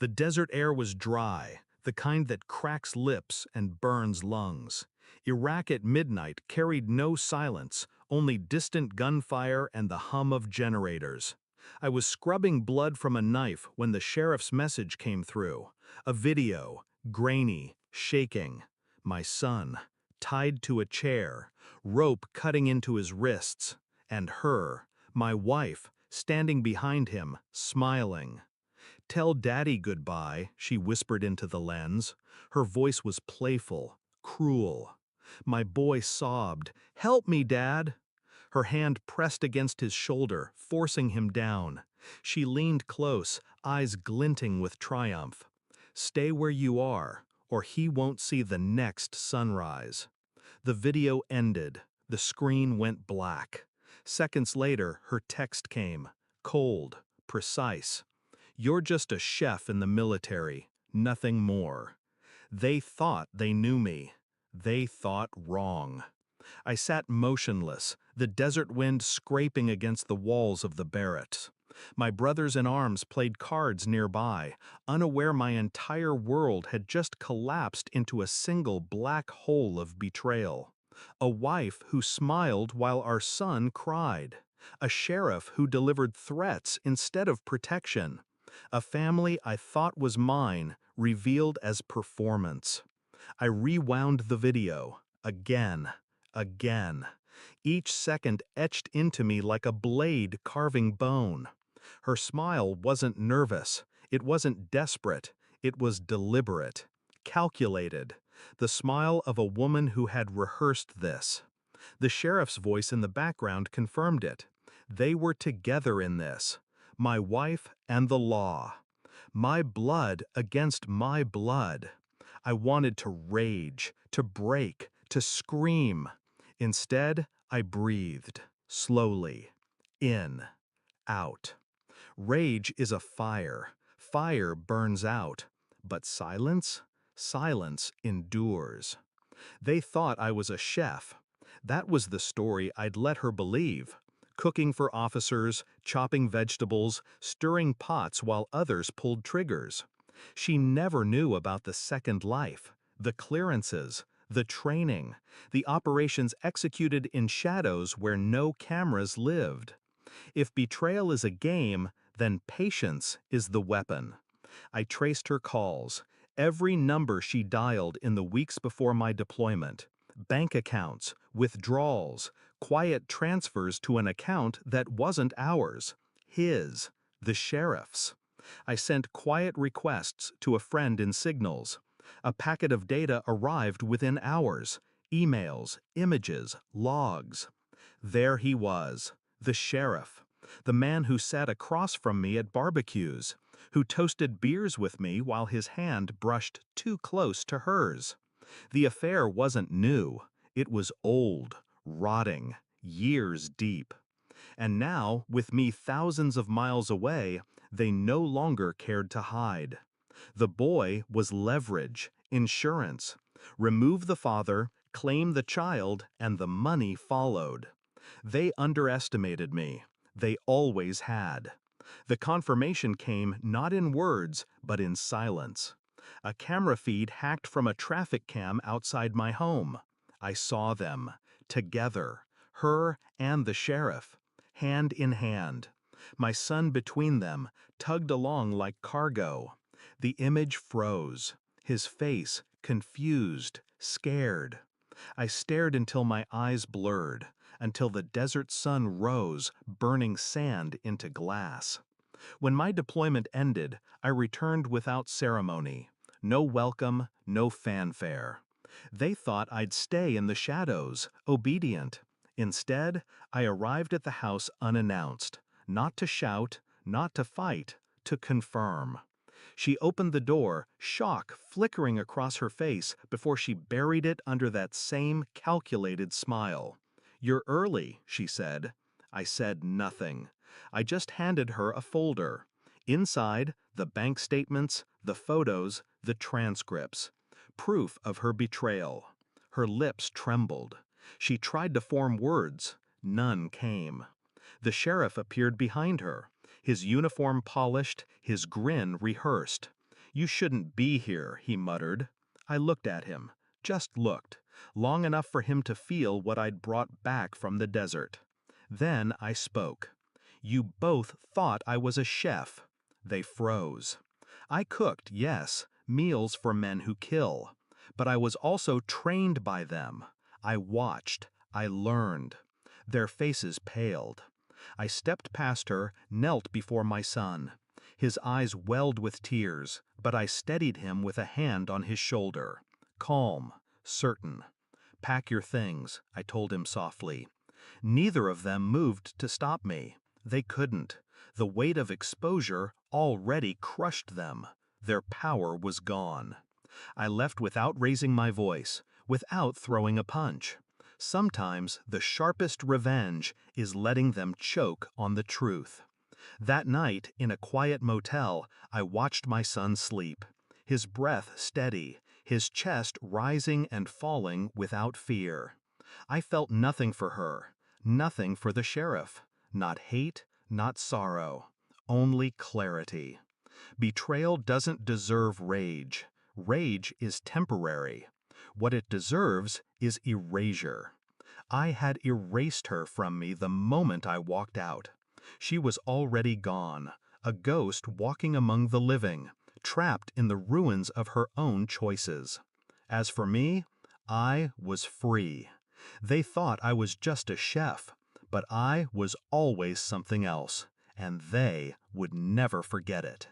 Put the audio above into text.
The desert air was dry, the kind that cracks lips and burns lungs. Iraq at midnight carried no silence, only distant gunfire and the hum of generators. I was scrubbing blood from a knife when the sheriff's message came through. A video, grainy, shaking. My son, tied to a chair, rope cutting into his wrists, and her, my wife, standing behind him, smiling. "Tell Daddy goodbye," she whispered into the lens. Her voice was playful, cruel. My boy sobbed, "Help me, Dad!" Her hand pressed against his shoulder, forcing him down. She leaned close, eyes glinting with triumph. "Stay where you are, or he won't see the next sunrise." The video ended. The screen went black. Seconds later, her text came, cold, precise. "You're just a chef in the military, nothing more." They thought they knew me. They thought wrong. I sat motionless, the desert wind scraping against the walls of the barracks. My brothers in arms played cards nearby, unaware my entire world had just collapsed into a single black hole of betrayal. A wife who smiled while our son cried. A sheriff who delivered threats instead of protection. A family I thought was mine, revealed as performance. I rewound the video, again, again. Each second etched into me like a blade carving bone. Her smile wasn't nervous, it wasn't desperate, it was deliberate, calculated. The smile of a woman who had rehearsed this. The sheriff's voice in the background confirmed it. They were together in this. My wife and the law. My blood against my blood. I wanted to rage, to break, to scream. Instead, I breathed, slowly. In, out. Rage is a fire. Fire burns out. But silence? Silence endures. They thought I was a chef. That was the story I'd let her believe. Cooking for officers, chopping vegetables, stirring pots while others pulled triggers. She never knew about the second life, the clearances, the training, the operations executed in shadows where no cameras lived. If betrayal is a game, then patience is the weapon. I traced her calls, every number she dialed in the weeks before my deployment. Bank accounts, withdrawals, quiet transfers to an account that wasn't ours, his, the sheriff's. I sent quiet requests to a friend in Signals. A packet of data arrived within hours, emails, images, logs. There he was, the sheriff, the man who sat across from me at barbecues, who toasted beers with me while his hand brushed too close to hers. The affair wasn't new, it was old, rotting, years deep. And now, with me thousands of miles away, they no longer cared to hide. The boy was leverage, insurance. Remove the father, claim the child, and the money followed. They underestimated me. They always had. The confirmation came not in words, but in silence. A camera feed hacked from a traffic cam outside my home. I saw them, together, her and the sheriff, hand in hand. My son between them, tugged along like cargo. The image froze, his face confused, scared. I stared until my eyes blurred, until the desert sun rose, burning sand into glass. When my deployment ended, I returned without ceremony. No welcome, no fanfare. They thought I'd stay in the shadows, obedient. Instead, I arrived at the house unannounced, not to shout, not to fight, to confirm. She opened the door, shock flickering across her face before she buried it under that same calculated smile. "You're early," she said. I said nothing. I just handed her a folder. Inside, the bank statements, the photos, the transcripts. Proof of her betrayal. Her lips trembled. She tried to form words. None came. The sheriff appeared behind her, his uniform polished, his grin rehearsed. "You shouldn't be here," he muttered. I looked at him, just looked, long enough for him to feel what I'd brought back from the desert. Then I spoke. "You both thought I was a chef." They froze. I cooked, yes, meals for men who kill. But I was also trained by them. I watched. I learned. Their faces paled. I stepped past her, knelt before my son. His eyes welled with tears, but I steadied him with a hand on his shoulder. Calm, certain. "Pack your things," I told him softly. Neither of them moved to stop me. They couldn't. The weight of exposure already crushed them. Their power was gone. I left without raising my voice, without throwing a punch. Sometimes the sharpest revenge is letting them choke on the truth. That night, in a quiet motel, I watched my son sleep. His breath steady, his chest rising and falling without fear. I felt nothing for her, nothing for the sheriff. Not hate, not sorrow. Only clarity. Betrayal doesn't deserve rage. Rage is temporary. What it deserves is erasure. I had erased her from me the moment I walked out. She was already gone, a ghost walking among the living, trapped in the ruins of her own choices. As for me, I was free. They thought I was just a chef, but I was always something else, and they would never forget it.